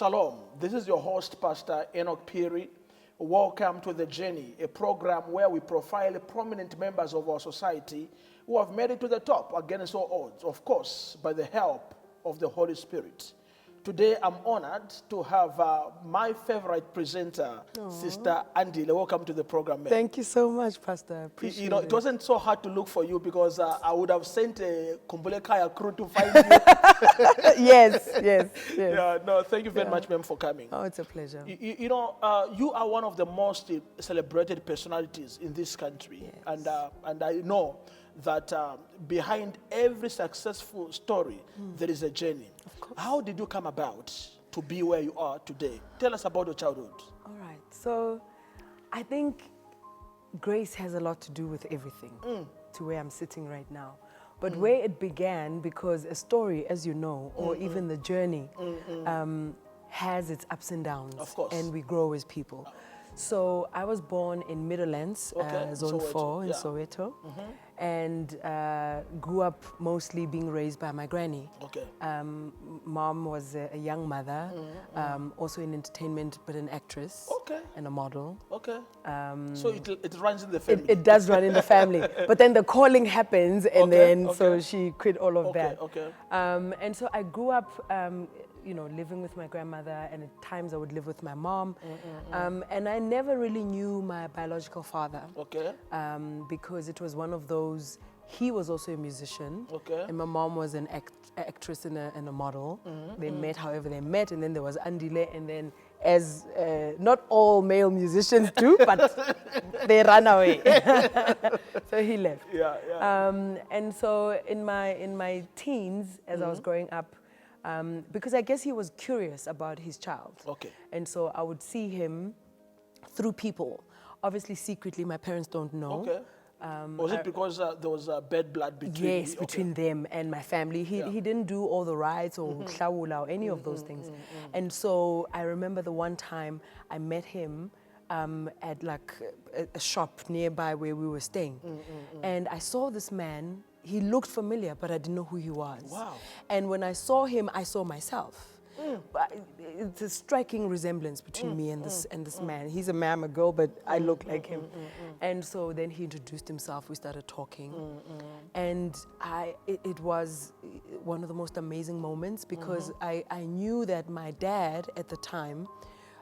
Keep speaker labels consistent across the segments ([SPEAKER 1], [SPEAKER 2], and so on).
[SPEAKER 1] Shalom, this is your host, Pastor Enoch Phiri. Welcome to The Journey, a program where we profile prominent members of our society who have made it to the top against all odds, of course, by the help of the Holy Spirit. Today, I'm honored to have my favorite presenter, Sister Andile. Welcome to the program, ma'am.
[SPEAKER 2] Thank you so much, Pastor. Appreciate it.
[SPEAKER 1] It wasn't so hard to look for you because I would have sent a Khumbulekhaya crew to find you.
[SPEAKER 2] Yes.
[SPEAKER 1] Yeah, no, thank you very much, ma'am, for coming.
[SPEAKER 2] Oh, it's a pleasure.
[SPEAKER 1] You are one of the most celebrated personalities in this country.
[SPEAKER 2] Yes.
[SPEAKER 1] And I know that behind every successful story, there is a journey.
[SPEAKER 2] Of course.
[SPEAKER 1] How did you come about to be where you are today? Tell us about your childhood.
[SPEAKER 2] All right. So I think grace has a lot to do with everything to where I'm sitting right now. But where it began, because a story, as you know, or even the journey, has its ups and downs.
[SPEAKER 1] Of course.
[SPEAKER 2] And we grow as people. So I was born in Middlelands, Zone 4 in Soweto, and grew up mostly being raised by my granny.
[SPEAKER 1] Okay.
[SPEAKER 2] Mom was a young mother, also in entertainment, but an actress and a model.
[SPEAKER 1] Okay. So it runs in the family.
[SPEAKER 2] It does run in the family, but then the calling happens, and so she quit all of that.
[SPEAKER 1] Okay.
[SPEAKER 2] And so I grew up living with my grandmother, and at times I would live with my mom. And I never really knew my biological father.
[SPEAKER 1] Okay.
[SPEAKER 2] Because it was one of those, he was also a musician.
[SPEAKER 1] Okay.
[SPEAKER 2] And my mom was an actress and a model. They met however they met, and then there was Andile, and then as not all male musicians do, but they ran away. So he left. And so in my teens, as I was growing up, because I guess he was curious about his child.
[SPEAKER 1] Okay.
[SPEAKER 2] And so I would see him through people. Obviously, secretly, my parents don't know.
[SPEAKER 1] Okay. Was it because there was bad blood between you?
[SPEAKER 2] Yes, between them and my family. He didn't do all the rites or hlawula or any of those things. And so I remember the one time I met him at like a shop nearby where we were staying. And I saw this man. He looked familiar, but I didn't know who he was.
[SPEAKER 1] Wow.
[SPEAKER 2] And when I saw him, I saw myself. It's a striking resemblance between me and this man. He's a man, I'm a girl, but I look like him. And so then he introduced himself. We started talking. And it was one of the most amazing moments because I knew that my dad at the time,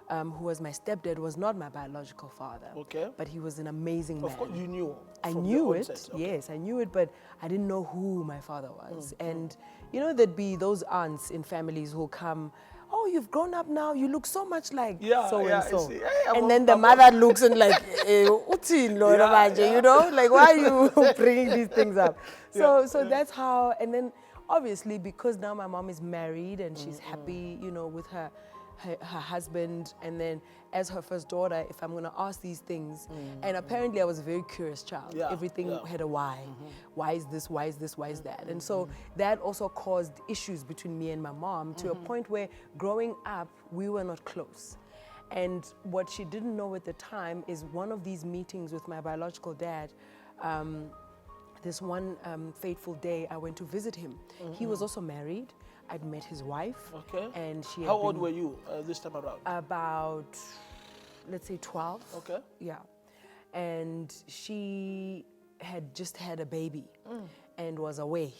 [SPEAKER 2] who was my stepdad, was not my biological father.
[SPEAKER 1] Okay.
[SPEAKER 2] But he was an amazing man.
[SPEAKER 1] Of course, you knew.
[SPEAKER 2] I knew it, yes, I knew it, but I didn't know who my father was. And there'd be those aunts in families who'll come, oh, you've grown up now, you look so much like so and so. And then the mother looks and like, like, why are you bringing these things up? So that's how, and then obviously because now my mom is married and she's happy, with her husband, and then as her first daughter, if I'm going to ask these things, and apparently I was a very curious child. Everything had a why. Why is this? Why is this? Why is that? And so that also caused issues between me and my mom to a point where growing up, we were not close. And what she didn't know at the time is one of these meetings with my biological dad, this one fateful day, I went to visit him. He was also married. I'd met his wife.
[SPEAKER 1] Okay.
[SPEAKER 2] And she.
[SPEAKER 1] How old were you this time around?
[SPEAKER 2] About, let's say 12.
[SPEAKER 1] Okay.
[SPEAKER 2] Yeah. And she had just had a baby and was away.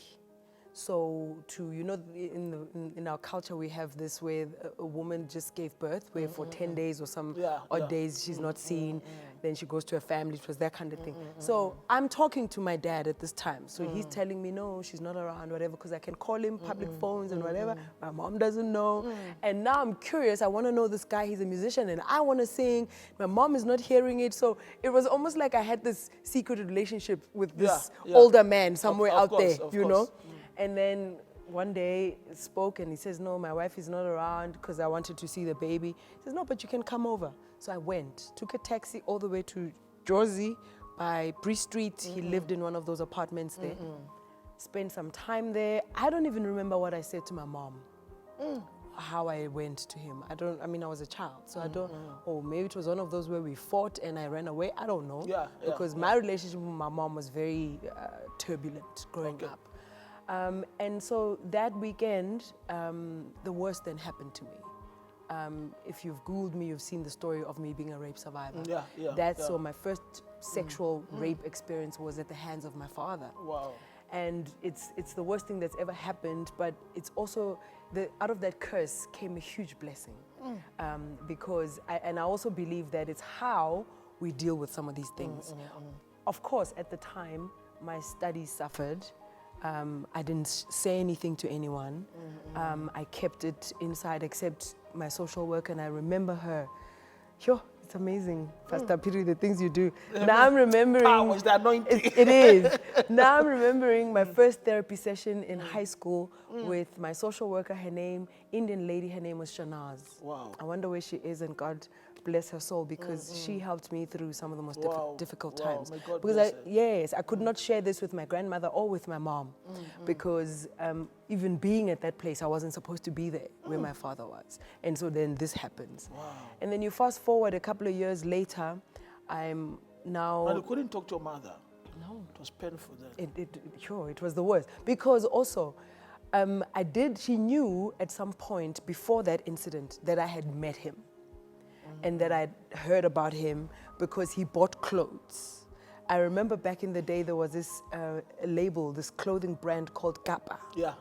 [SPEAKER 2] So in our culture we have this where a woman just gave birth, where for 10 days or some odd days she's not seen, then she goes to her family. It was that kind of thing. So I'm talking to my dad at this time. So he's telling me, no, she's not around, whatever, because I can call him public phones and whatever. My mom doesn't know. And now I'm curious. I want to know this guy. He's a musician and I want to sing. My mom is not hearing it. So it was almost like I had this secret relationship with this older man somewhere out there, you know? And then one day spoke and he says, no, my wife is not around because I wanted to see the baby. He says, no, but you can come over. So I went, took a taxi all the way to Jersey by Bree Street. He lived in one of those apartments there. Spent some time there. I don't even remember what I said to my mom, how I went to him. I mean, I was a child, so I don't, or maybe it was one of those where we fought and I ran away. I don't know. Because my relationship with my mom was very turbulent growing up. And so that weekend, the worst then happened to me. if you've Googled me, you've seen the story of me being a rape survivor. So my first sexual rape experience was at the hands of my father.
[SPEAKER 1] Wow.
[SPEAKER 2] And it's the worst thing that's ever happened, but it's also, out of that curse came a huge blessing. Because I also believe that it's how we deal with some of these things. Of course, at the time, my studies suffered. I didn't say anything to anyone. I kept it inside except my social worker, and I remember her. Yo, it's amazing, Pastor Phiri, the things you do. Now I'm remembering.
[SPEAKER 1] Powers, the anointing.
[SPEAKER 2] It is. Now I'm remembering my first therapy session in high school with my social worker. Her name, Indian lady, her name was Shanaz.
[SPEAKER 1] Wow.
[SPEAKER 2] I wonder where she is, and God bless her soul, because she helped me through some of the most difficult times.
[SPEAKER 1] May God
[SPEAKER 2] because
[SPEAKER 1] bless her.
[SPEAKER 2] I could not share this with my grandmother or with my mom, because even being at that place, I wasn't supposed to be there where my father was. And so then this happens.
[SPEAKER 1] Wow.
[SPEAKER 2] And then you fast forward a couple of years later, I'm now...
[SPEAKER 1] And you couldn't talk to your mother?
[SPEAKER 2] No.
[SPEAKER 1] It was painful then.
[SPEAKER 2] It was the worst. Because also, she knew at some point before that incident that I had met him. And that I'd heard about him because he bought clothes. I remember back in the day there was this label, this clothing brand called Kappa.
[SPEAKER 1] Yeah.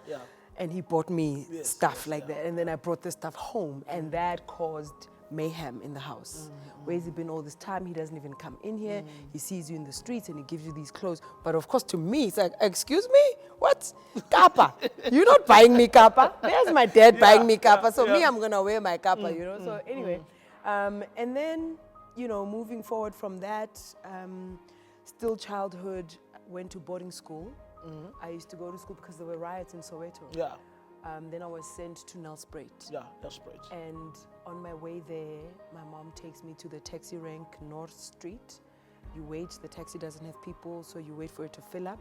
[SPEAKER 2] And he bought me stuff like that. And then I brought this stuff home, and that caused mayhem in the house. Where's he been all this time? He doesn't even come in here. He sees you in the streets and he gives you these clothes. But of course, to me, it's like, excuse me? What? Kappa? You're not buying me Kappa. There's my dad buying me Kappa. So me, I'm going to wear my Kappa, you know? So anyway, and then, moving forward from that, still childhood, went to boarding school. I used to go to school because there were riots in Soweto.
[SPEAKER 1] Yeah.
[SPEAKER 2] Then I was sent to Nelspruit.
[SPEAKER 1] Yeah, Nelspruit.
[SPEAKER 2] And on my way there, my mom takes me to the taxi rank, North Street. You wait, the taxi doesn't have people, so you wait for it to fill up.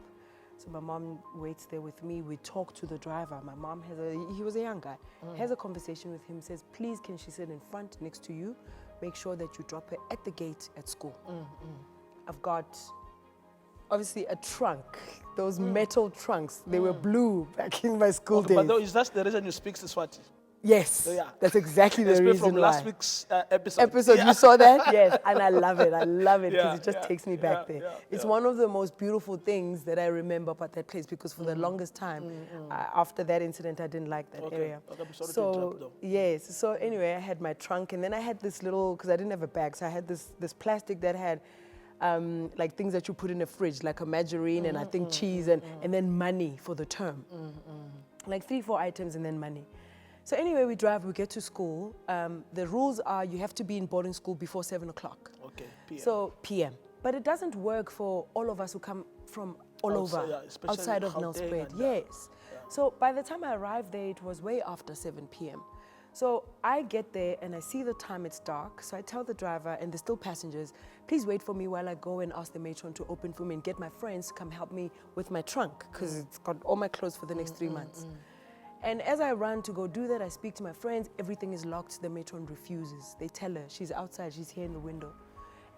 [SPEAKER 2] So my mom waits there with me. We talk to the driver. My mom he was a young guy, has a conversation with him, says, please, can she sit in front next to you? Make sure that you drop her at the gate at school. I've got, obviously, a trunk. Those metal trunks, they were blue back in my school days.
[SPEAKER 1] But is that the reason you speak Siswati?
[SPEAKER 2] Yes,
[SPEAKER 1] So, yeah.
[SPEAKER 2] that's exactly the reason
[SPEAKER 1] from
[SPEAKER 2] why.
[SPEAKER 1] last week's episode.
[SPEAKER 2] You saw that? Yes, and I love it because it just takes me back there. It's one of the most beautiful things that I remember about that place, because for the longest time, after that incident, I didn't like that area.
[SPEAKER 1] Okay, I'm sorry to interrupt though.
[SPEAKER 2] Yes, so anyway, I had my trunk, and then I had this little, because I didn't have a bag, so I had this plastic that had like things that you put in a fridge, like a margarine and I think cheese and then money for the term. Like 3-4 items and then money. So anyway, we drive, we get to school. The rules are you have to be in boarding school before 7 o'clock.
[SPEAKER 1] Okay, PM.
[SPEAKER 2] So PM. But it doesn't work for all of us who come from all over, outside of Nelspruit. Yes. So by the time I arrived there, it was way after 7 p.m. So I get there and I see the time it's dark. So I tell the driver, and there's still passengers, please wait for me while I go and ask the matron to open for me and get my friends to come help me with my trunk, because it's got all my clothes for the next 3 months. And as I run to go do that, I speak to my friends, everything is locked, the matron refuses. They tell her, she's outside, she's here in the window.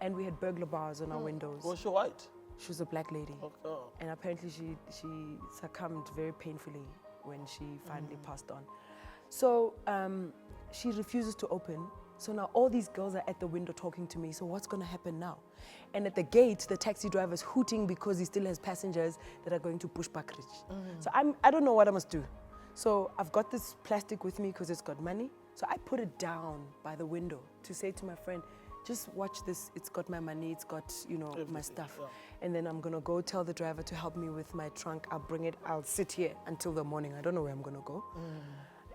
[SPEAKER 2] And we had burglar bars on our windows.
[SPEAKER 1] Was she white?
[SPEAKER 2] She was a black lady.
[SPEAKER 1] Oh.
[SPEAKER 2] And apparently she succumbed very painfully when she finally passed on. So she refuses to open. So now all these girls are at the window talking to me. So what's going to happen now? And at the gate, the taxi driver's hooting because he still has passengers that are going to Bushbuck Ridge. So I don't know what I must do. So I've got this plastic with me because it's got money. So I put it down by the window to say to my friend, just watch this, it's got my money, it's got, my stuff. Yeah. And then I'm gonna go tell the driver to help me with my trunk. I'll bring it, I'll sit here until the morning. I don't know where I'm gonna go.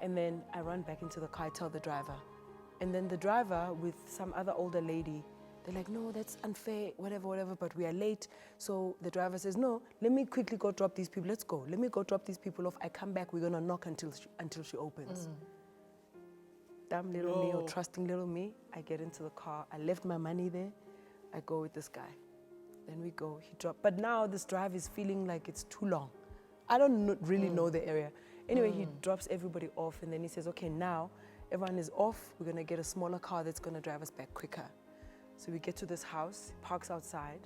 [SPEAKER 2] And then I run back into the car, I tell the driver. And then the driver with some other older lady, they're like, no, that's unfair, whatever, but we are late. So the driver says, no, let me quickly go drop these people, let's go. Let me go drop these people off. I come back, we're gonna knock until she opens. Dumb little me, or trusting little me, I get into the car, I left my money there, I go with this guy. Then we go, he dropped. But now this drive is feeling like it's too long. I don't really know the area. Anyway, he drops everybody off and then he says, okay, now everyone is off, we're gonna get a smaller car that's gonna drive us back quicker. So we get to this house, parks outside,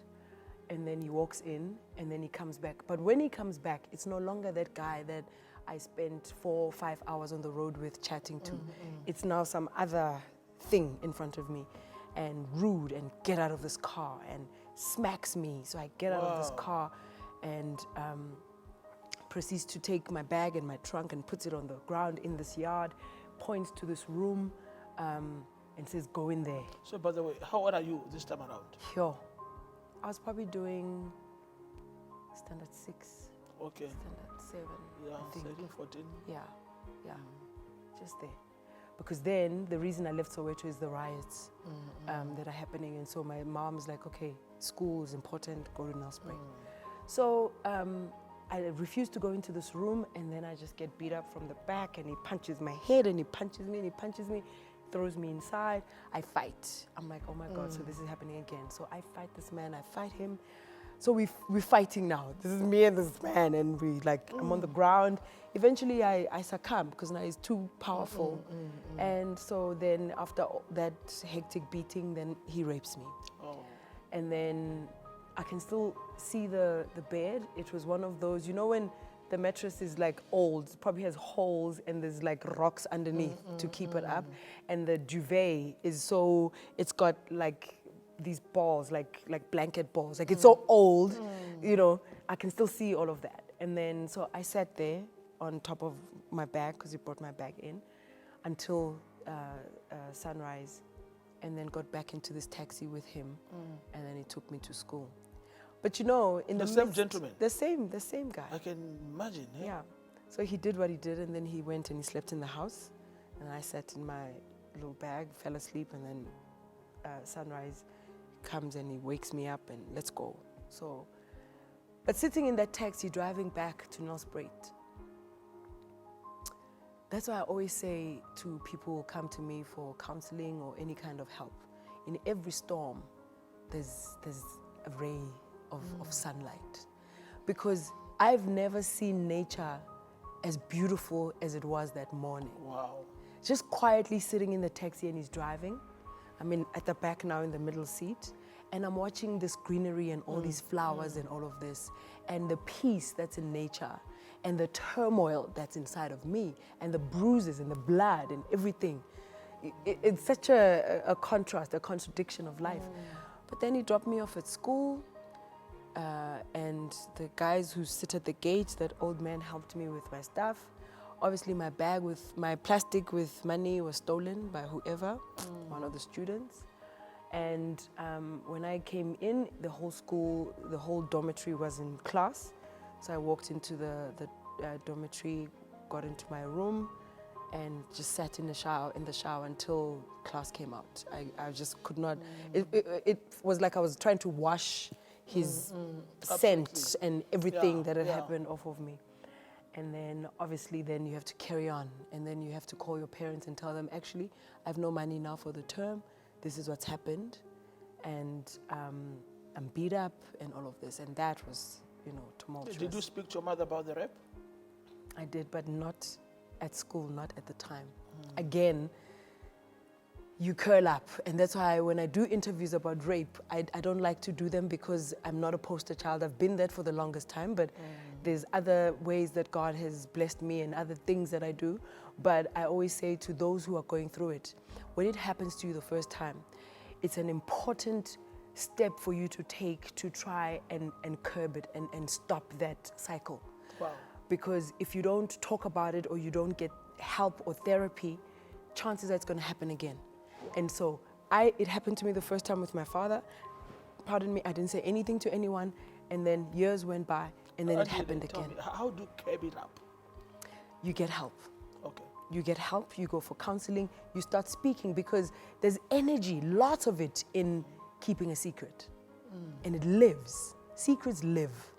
[SPEAKER 2] and then he walks in and then he comes back. But when he comes back, it's no longer that guy that I spent 4 or 5 hours on the road with chatting to. It's now some other thing in front of me, and rude, and get out of this car, and smacks me. So I get out of this car and proceeds to take my bag and my trunk and puts it on the ground in this yard, points to this room and says, go in there.
[SPEAKER 1] So, by the way, how old are you this time around?
[SPEAKER 2] Yo, I was probably doing standard 6,
[SPEAKER 1] Okay.
[SPEAKER 2] standard 7,
[SPEAKER 1] Yeah,
[SPEAKER 2] I think.
[SPEAKER 1] 13, 14.
[SPEAKER 2] Yeah, just there. Because then the reason I left Soweto is the riots that are happening. And so my mom's like, okay, school is important, go to Nelspruit. So I refused to go into this room, and then I just get beat up from the back, and he punches my head, and he punches me, and he punches me, throws me inside. I fight. I'm like, oh my God, so this is happening again. So I fight this man, I fight him. So we're fighting now. This is me and this man, and I'm on the ground. Eventually I succumb because now he's too powerful. And so then after that hectic beating, then he rapes me. And then I can still see the bed. It was one of those, you know, when the mattress is like old, probably has holes, and there's like rocks underneath to keep it up. And the duvet is so, it's got like these balls, like blanket balls. Like it's so old, you know, I can still see all of that. And then, so I sat there on top of my bag, because he brought my bag in, until sunrise, and then got back into this taxi with him, and then he took me to school. But you know, in the
[SPEAKER 1] same gentleman?
[SPEAKER 2] The same guy.
[SPEAKER 1] I can imagine. Eh?
[SPEAKER 2] Yeah. So he did what he did, and then he went and he slept in the house, and I sat in my little bag, fell asleep, and then sunrise comes and he wakes me up and let's go. So, but sitting in that taxi driving back to Nelspruit, that's why I always say to people who come to me for counseling or any kind of help, in every storm, there's a ray of sunlight. Because I've never seen nature as beautiful as it was that morning.
[SPEAKER 1] Wow.
[SPEAKER 2] Just quietly sitting in the taxi and he's driving. I'm at the back now in the middle seat, and I'm watching this greenery and all these flowers and all of this, and the peace that's in nature, and the turmoil that's inside of me, and the bruises and the blood and everything. It's such a contrast, a contradiction of life. But then he dropped me off at school, and the guys who sit at the gate, that old man helped me with my stuff. Obviously my bag with my plastic with money was stolen by whoever, one of the students. And when I came in, the whole school, the whole dormitory was in class. So I walked into the dormitory, got into my room, and just sat in the shower until class came out. I just could not, it was like I was trying to wash his scent and everything that had happened off of me. And then obviously then you have to carry on, and then you have to call your parents and tell them, actually, I have no money now for the term. This is what's happened, and I'm beat up and all of this. And that was, you know, tumultuous.
[SPEAKER 1] Did you speak to your mother about the rape?
[SPEAKER 2] I did, but not at school, not at the time. Again, you curl up, and that's why when I do interviews about rape, I don't like to do them because I'm not a poster child. I've been that for the longest time, but there's other ways that God has blessed me and other things that I do. But I always say to those who are going through it, when it happens to you the first time, it's an important step for you to take to try and curb it and stop that cycle.
[SPEAKER 1] Wow.
[SPEAKER 2] Because if you don't talk about it or you don't get help or therapy, chances are it's going to happen again. And so it happened to me the first time with my father. Pardon me, I didn't say anything to anyone, and then years went by, and then it happened again.
[SPEAKER 1] How do you curb it up?
[SPEAKER 2] You get help.
[SPEAKER 1] Okay.
[SPEAKER 2] You get help, you go for counseling, you start speaking, because there's energy, lots of it, in keeping a secret. And it lives. Secrets live.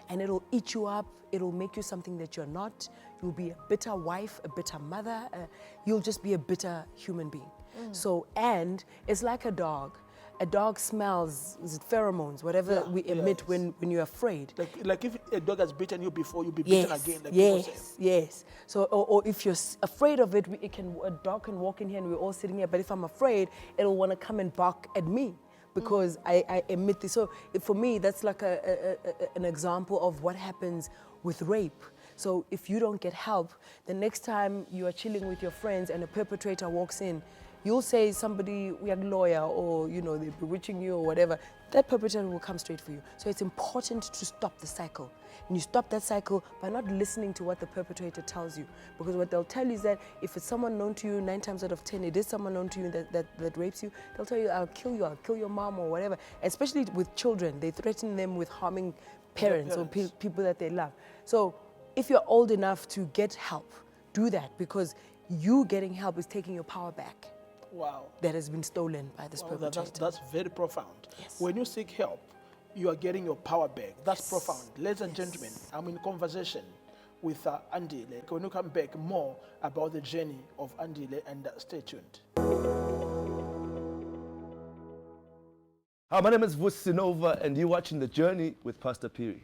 [SPEAKER 2] And it'll eat you up, it'll make you something that you're not. You'll be a bitter wife, a bitter mother, you'll just be a bitter human being. So, and it's like a dog. A dog smells, is it pheromones, whatever we emit when you're afraid.
[SPEAKER 1] Like if a dog has bitten you before, you'll be bitten again. Like
[SPEAKER 2] Yes. So, or if you're afraid of it, a dog can walk in here and we're all sitting here, but if I'm afraid, it'll want to come and bark at me because I emit this. So for me, that's like an example of what happens with rape. So if you don't get help, the next time you are chilling with your friends and a perpetrator walks in, you'll say somebody, we are lawyer, or they're bewitching you or whatever. That perpetrator will come straight for you. So it's important to stop the cycle. And you stop that cycle by not listening to what the perpetrator tells you. Because what they'll tell you is that if it's someone known to you, 9 times out of 10, it is someone known to you that rapes you, they'll tell you, I'll kill your mom or whatever. Especially with children, they threaten them with harming parents or people that they love. So if you're old enough to get help, do that, because you getting help is taking your power back.
[SPEAKER 1] Wow.
[SPEAKER 2] That has been stolen by this perpetrator.
[SPEAKER 1] That's very profound.
[SPEAKER 2] Yes.
[SPEAKER 1] When you seek help, you are getting your power back. That's profound. Ladies and gentlemen, I'm in conversation with Andile. When you come back, more about the journey of Andile, and stay tuned.
[SPEAKER 3] Hi, my name is Vusinova, and you're watching The Journey with Pastor Phiri.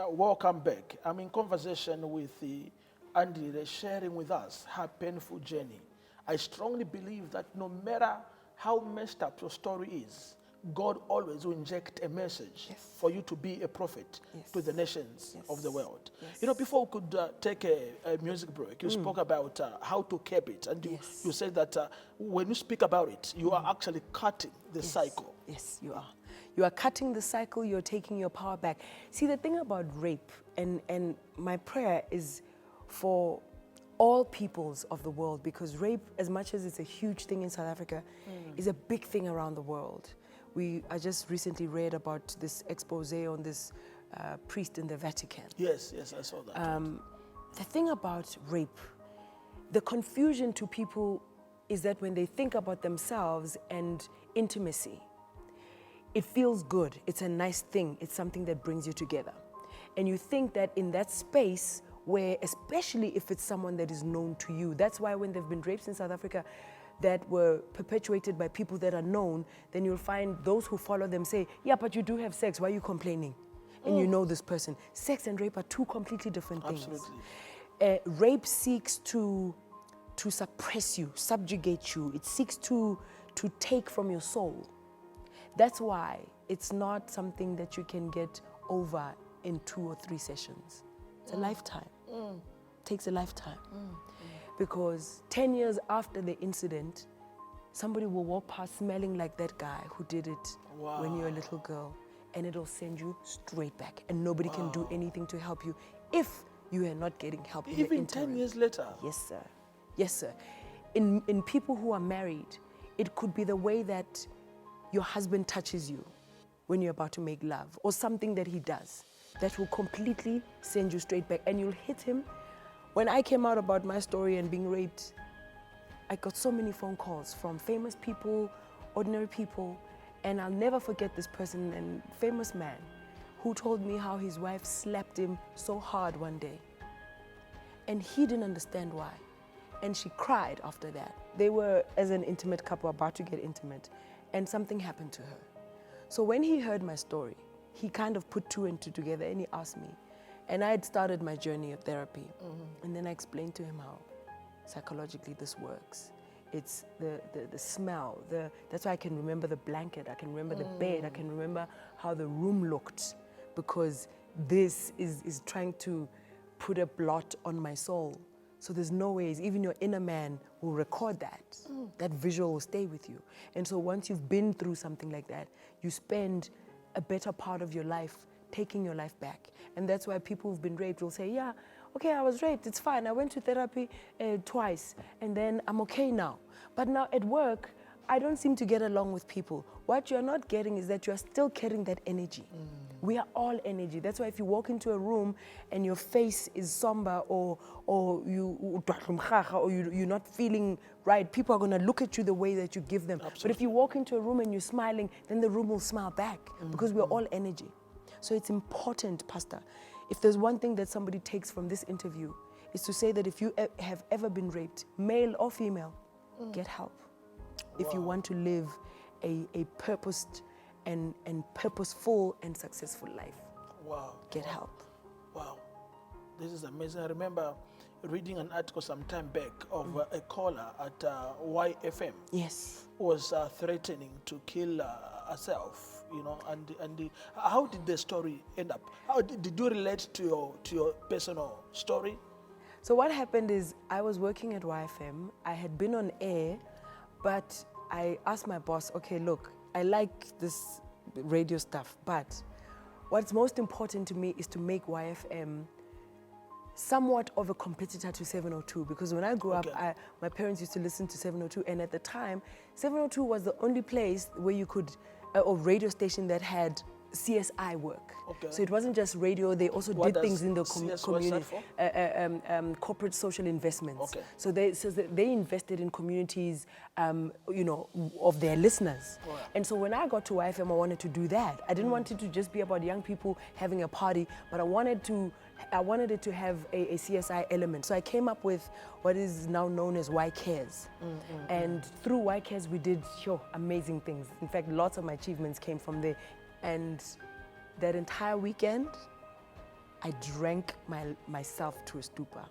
[SPEAKER 1] Welcome back. I'm in conversation with the Andile, sharing with us her painful journey. I strongly believe that no matter how messed up your story is, God always will inject a message for you to be a prophet to the nations of the world. Before we could take a music break, you spoke about how to keep it. And you said that when you speak about it, you are actually cutting the cycle.
[SPEAKER 2] Yes, you are. You are cutting the cycle, you're taking your power back. See, the thing about rape, and my prayer is for all peoples of the world, because rape, as much as it's a huge thing in South Africa, is a big thing around the world. I just recently read about this expose on this priest in the Vatican.
[SPEAKER 1] Yes, I saw that.
[SPEAKER 2] The thing about rape, the confusion to people is that when they think about themselves and intimacy, it feels good, it's a nice thing, it's something that brings you together. And you think that in that space where, especially if it's someone that is known to you, that's why when there have been rapes in South Africa that were perpetuated by people that are known, then you'll find those who follow them say, yeah, but you do have sex, why are you complaining? And you know this person. Sex and rape are two completely different things.
[SPEAKER 1] Absolutely.
[SPEAKER 2] Rape seeks to suppress you, subjugate you. It seeks to take from your soul. That's why it's not something that you can get over in 2 or 3 sessions. It's a lifetime. It takes a lifetime. Because 10 years after the incident, somebody will walk past smelling like that guy who did it when you were a little girl, and it'll send you straight back, and nobody can do anything to help you if you are not getting help.
[SPEAKER 1] Even 10 years later?
[SPEAKER 2] Yes, sir. Yes, sir. In people who are married, it could be the way that your husband touches you when you're about to make love, or something that he does that will completely send you straight back, and you'll hit him. When I came out about my story and being raped, I got so many phone calls from famous people, ordinary people, and I'll never forget this person, a famous man, who told me how his wife slapped him so hard one day. And he didn't understand why. And she cried after that. They were, as an intimate couple, about to get intimate, and something happened to her. So when he heard my story, he kind of put 2 and 2 together, and he asked me. And I had started my journey of therapy. And then I explained to him how psychologically this works. It's the smell. That's why I can remember the blanket, I can remember the bed, I can remember how the room looked, because this is trying to put a blot on my soul. So there's no ways, even your inner man will record that. That visual will stay with you. And so once you've been through something like that, you spend a better part of your life taking your life back. And that's why people who've been raped will say, yeah, okay, I was raped, it's fine. I went to therapy twice, and then I'm okay now. But now at work, I don't seem to get along with people. What you're not getting is that you're still carrying that energy. We are all energy. That's why if you walk into a room and your face is somber, or you're not feeling right, people are going to look at you the way that you give them. Absolutely. But if you walk into a room and you're smiling, then the room will smile back, because we're all energy. So it's important, Pastor, if there's one thing that somebody takes from this interview, is to say that if you have ever been raped, male or female, get help. If you want to live a purposed and purposeful and successful life. Get help.
[SPEAKER 1] Wow. This is amazing. I remember reading an article some time back of a caller at YFM.
[SPEAKER 2] Yes.
[SPEAKER 1] Who was threatening to kill herself you know, and how did the story end up? How did you relate to your personal story?
[SPEAKER 2] So what happened is I was working at YFM. I had been on air, but I asked my boss, okay, look, I like this radio stuff, but what's most important to me is to make YFM somewhat of a competitor to 702, because when I grew up, my parents used to listen to 702, and at the time, 702 was the only place where you could, or radio station that had CSI work.
[SPEAKER 1] Okay.
[SPEAKER 2] So it wasn't just radio, they also
[SPEAKER 1] What
[SPEAKER 2] did
[SPEAKER 1] does
[SPEAKER 2] things in the
[SPEAKER 1] CS
[SPEAKER 2] community.
[SPEAKER 1] stand for?
[SPEAKER 2] Corporate social investments.
[SPEAKER 1] Okay.
[SPEAKER 2] So they invested in communities, you know, of their listeners.
[SPEAKER 1] Wow.
[SPEAKER 2] And so when I got to YFM, I wanted to do that. I didn't want it to just be about young people having a party, but I wanted it to have a CSI element. So I came up with what is now known as Y Cares. And through Y Cares, we did amazing things. In fact, lots of my achievements came from there. And that entire weekend, I drank myself to a stupor.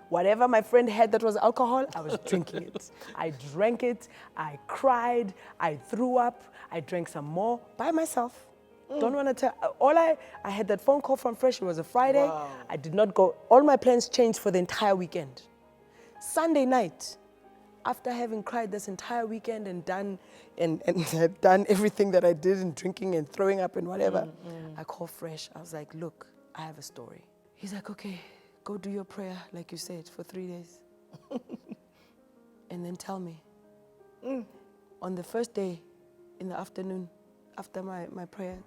[SPEAKER 2] Whatever my friend had that was alcohol, I was drinking it. I drank it, I cried, I threw up, I drank some more by myself. Don't want to tell. I had that phone call from Fresh. It was a Friday.
[SPEAKER 1] Wow.
[SPEAKER 2] I did not go. All my plans changed for the entire weekend. Sunday night, after having cried this entire weekend and done had done everything that I did in drinking and throwing up and whatever, I called Fresh. I was like, look, I have a story. He's like, okay, go do your prayer, like you said, for 3 days. And then tell me. On the first day, in the afternoon, after my prayer,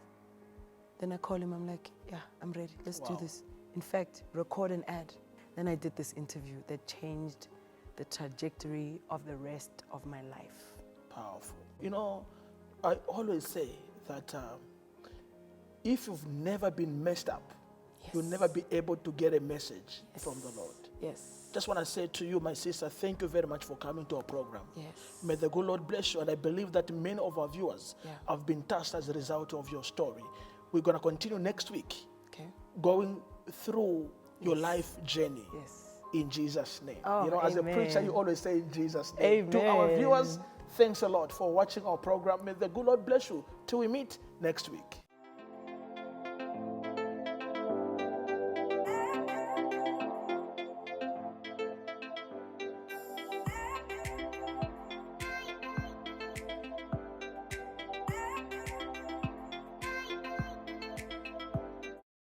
[SPEAKER 2] then I call him, I'm like, yeah, I'm ready, let's do this. In fact, record an ad. Then I did this interview that changed the trajectory of the rest of my life.
[SPEAKER 1] Powerful. You know, I always say that if you've never been messed up, you'll never be able to get a message from the Lord.
[SPEAKER 2] Yes.
[SPEAKER 1] Just want to say to you, my sister, thank you very much for coming to our program.
[SPEAKER 2] Yes.
[SPEAKER 1] May the good Lord bless you, and I believe that many of our viewers have been touched as a result of your story. We're going to continue next week, going through your life journey.
[SPEAKER 2] Yes.
[SPEAKER 1] In Jesus' name.
[SPEAKER 2] Oh,
[SPEAKER 1] you know, as a
[SPEAKER 2] amen.
[SPEAKER 1] preacher, you always say in Jesus' name. To our
[SPEAKER 2] Amen.
[SPEAKER 1] viewers, thanks a lot for watching our program. May the good Lord bless you till we meet next week.